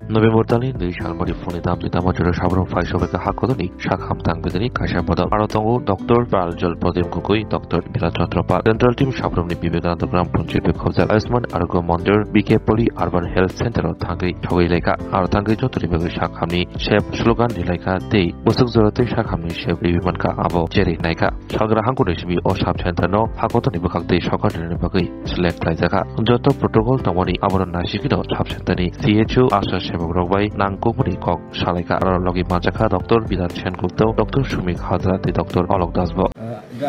November-tali ni Shalmari Fonidam Pitamajura Shabrum Faishoveka Hakodoni, Shakham Tangbedani, Kashapada, Aratongo, Dr. Paljal Podim Kukui, Dr. Bilachotropa, Dental Team Shabrum Bibegan, the Grand Punchip Kozal Asman, Argo Monder, BK Poli, Urban Health Center of Tangi, Tawileka, Aratangi Jotri Shakhamni, Shep, Slogan Dileka, Day, Busuk Zorate Shakhamni, Shep Rimanka, Abo, Jerry Naika, Shagra Hankureshi, or Shabchantano, Hakotoni Bukakte, Shokan Bagi, Select Laizaka, Joto Protocol, Tomoni, Abon Nashikino, Shabchantani, CHO, Asha Rogbai, Nangkopuri Kok, Shalika, Logi Majaka, Dr. Bidan Chen Gupta, Dr. Shumik Hadrati, Dr. Alok Dasbo.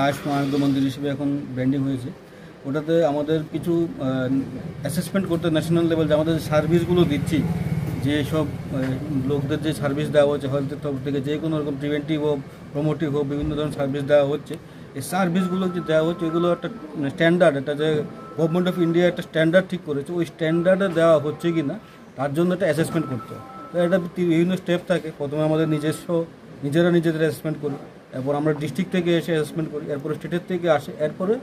Ayushman মন্দির হিসেবে এখন branding হয়েছে। ওটাতে আমাদের কিছু assessment করতে national level যে আমাদের সার্ভিসগুলো দিচ্ছি, যে সব লোকদের যে সার্ভিস দেওয়া হচ্ছে হেলথের তরফ থেকে, যে কোনো রকম প্রিভেন্টিভ হোক, প্রমোটিভ হোক, বিভিন্ন ধরনের সার্ভিস দেওয়া হচ্ছে। এই সার্ভিসগুলো যে দেওয়া হচ্ছে ওইগুলো একটা স্ট্যান্ডার্ড, এটা যে গভর্নমেন্ট অফ ইন্ডিয়া একটা স্ট্যান্ডার্ড ঠিক করেছে, ওই স্ট্যান্ডার্ডে দেওয়া হচ্ছে কি না তার জন্য একটা অ্যাসেসমেন্ট করতে হয়। তো এটা বিভিন্ন স্টেপ থাকে। প্রথমে আমাদের নিজেরা নিজেদের অ্যাসেসমেন্ট করি, এরপর আমরা ডিস্ট্রিক্ট থেকে এসে অ্যাসেসমেন্ট করি, এরপরে স্টেটের থেকে আসে, এরপরে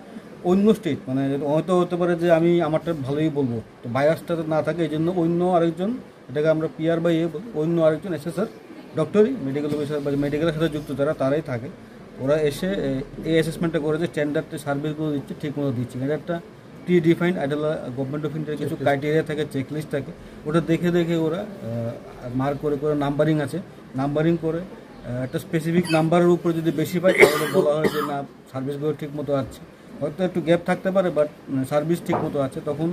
অন্য স্টেট, মানে হয়তো হতে পারে যে আমি আমারটা ভালোই বলবো, তো বায়াসটা না থাকে, এই জন্য অন্য আরেকজন, এটাকে আমরা পিআর বাই অন্য আরেকজন এসএসআর ডক্টরি মেডিকেল অফিসার বা মেডিকেলের সাথে যুক্ত তারাই থাকে। ওরা এসে এই অ্যাসেসমেন্টটা করে যে স্ট্যান্ডার্ড সার্ভিসগুলো দিচ্ছে ঠিক মতো দিচ্ছে। এটা একটা ডিফাইন্ড এটা গভর্নমেন্ট অফ ইন্ডিয়ার কিছু ক্রাইটেরিয়া থাকে, চেকলিস্ট থাকে, ওটা দেখে ওরা মার্ক করে নাম্বারিং আছে, নাম্বারিং করে একটা স্পেসিফিক নাম্বারের উপরে যদি বেশি পায় তাহলে বলা হয় যে না সার্ভিসগুলো ঠিক মতো আছে। হয়তো একটু গ্যাপ থাকতে পারে, বাট সার্ভিস ঠিক মতো আছে। তখন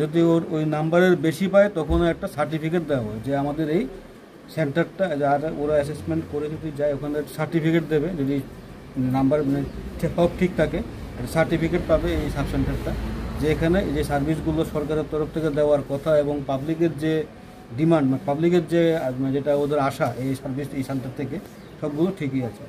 যদি ওই নাম্বারের বেশি পায় তখন একটা সার্টিফিকেট দেওয়া হয় যে আমাদের এই সেন্টারটা, যারা ওরা অ্যাসেসমেন্ট করে যদি যায় ওখানে সার্টিফিকেট দেবে, যদি নাম্বার সব ঠিক থাকে সার্টিফিকেট পাবে এই সাব সেন্টারটা, যে এখানে যে সার্ভিসগুলো সরকারের তরফ থেকে দেওয়ার কথা এবং পাবলিকের যে ডিমান্ড, মানে পাবলিকের যে যেটা ওদের আশা এই সার্ভিস এই সেন্টার থেকে, সবগুলো ঠিকই আছে।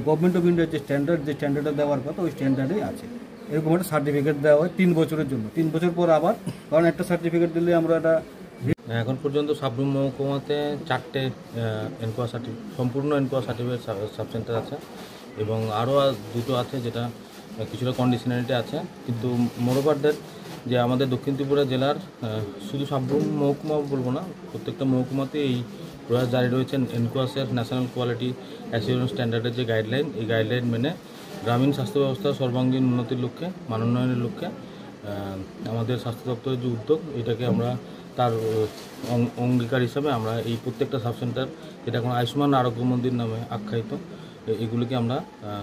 গভর্নমেন্ট অফ ইন্ডিয়ার যে স্ট্যান্ডার্ডে দেওয়ার কথা ওই স্ট্যান্ডার্ডেই আছে। এরকম একটা সার্টিফিকেট দেওয়া হয় 3 বছরের জন্য। 3 বছর পর আবার, কারণ একটা সার্টিফিকেট দিলে আমরা এটা এখন পর্যন্ত সাবরুম মহকুমাতে 4টে সম্পূর্ণ এনকোয়া সার্টিফিকেট সাব সেন্টার আছে এবং আরও 2টো আছে যেটা কিছুটা কন্ডিশনালিটি আছে। কিন্তু মোরওভার যে আমাদের দক্ষিণ ত্রিপুরা জেলার শুধু সাবরুম মহকুমা বলবো না, প্রত্যেকটা মহকুমাতে এই প্রয়াস জারি রয়েছেন এনকোয়াসের ন্যাশনাল কোয়ালিটি অ্যাসিওরেন্স স্ট্যান্ডার্ডের যে গাইডলাইন, এই গাইডলাইন মেনে গ্রামীণ স্বাস্থ্য ব্যবস্থার সর্বাঙ্গীন উন্নতির লক্ষ্যে, মানোন্নয়নের লক্ষ্যে আমাদের স্বাস্থ্য দপ্তরের যে উদ্যোগ, এটাকে আমরা তার অঙ্গীকার হিসাবে আমরা এই প্রত্যেকটা সাব সেন্টার, যেটা এখন আয়ুষ্মান আরোগ্য মন্দির নামে আখ্যায়িত, এগুলিকে আমরা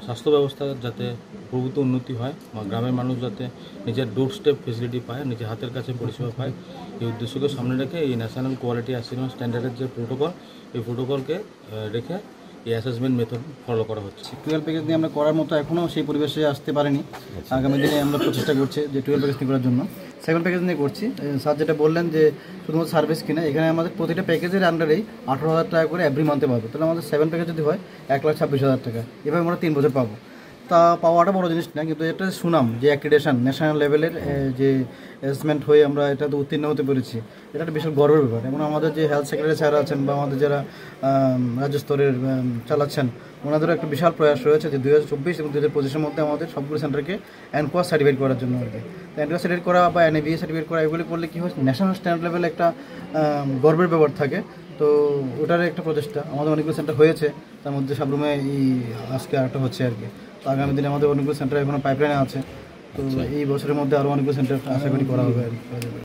স্বাস্থ্য ব্যবস্থার যাতে প্রভূত উন্নতি হয়, গ্রামের মানুষ যাতে নিজের ডোর স্টেপ ফেসিলিটি পায়, নিজের হাতের কাছে পরিষেবা পায়, এই উদ্দেশ্যকে সামনে রেখে এই ন্যাশনাল কোয়ালিটি অ্যাসিওরেন্স স্ট্যান্ডার্ডের যে প্রোটোকল, এই প্রোটোকলকে রেখে এই অ্যাসেসমেন্ট মেথড ফলো করা হচ্ছে। 12 প্যাকেজ নিয়ে আমরা করার মতো এখনও সেই পরিবেশে আসতে পারিনি। আগামী দিনে আমরা প্রচেষ্টা করছি যে 12 প্যাকেজ নিয়ে করার জন্য। 7 প্যাকেজ নিয়ে করছি। স্যার যেটা বললেন যে শুধুমাত্র সার্ভিস কিনা, এখানে আমাদের প্রতিটা প্যাকেজের আন্ডারেই 18,000 টাকা করে এভরি মান্থে পাবো। তাহলে আমাদের 7 প্যাকেজ যদি হয় 1,26,000 টাকা, এভাবে আমরা 3 বছর পাবো। তা পাওয়াটা বড় জিনিস না, কিন্তু এটা সুনাম, যে অ্যাক্রিডেশন ন্যাশনাল লেভেলের যে অ্যাসেসমেন্ট হয়ে আমরা এটাতে উত্তীর্ণ হতে পেরেছি, এটা একটা বিশাল গর্বের ব্যাপার। এবং আমাদের যে হেলথ সেক্রেটারি স্যার আছেন বা আমাদের যারা রাজ্য স্তরের চালাচ্ছেন, ওনাদেরও একটা বিশাল প্রয়াস রয়েছে যে 2024 এবং 2025-এর মধ্যে আমাদের সবগুলো সেন্টারকে এনকোয়া সার্টিফাইড করার জন্য আর কি। এনকোয়া সার্টিফাইড করা বা এনএবিএ সার্টিফাইড করা, এগুলি করলে কী হয়, ন্যাশনাল স্ট্যান্ডার্ড লেভেলে একটা গর্বের ব্যাপার থাকে। তো ওটার একটা প্রচেষ্টা আমাদের অনেকগুলো সেন্টার হয়েছে, তার মধ্যে সাবরুমে আজকে আরেকটা হচ্ছে আর কি। তো আগামী দিনে আমাদের অনেকগুলো সেন্টার এখনো পাইপলাইনে আছে। তো এই বছরের মধ্যে আরও অনেকগুলো সেন্টার আশা করি করা হবে আর কি।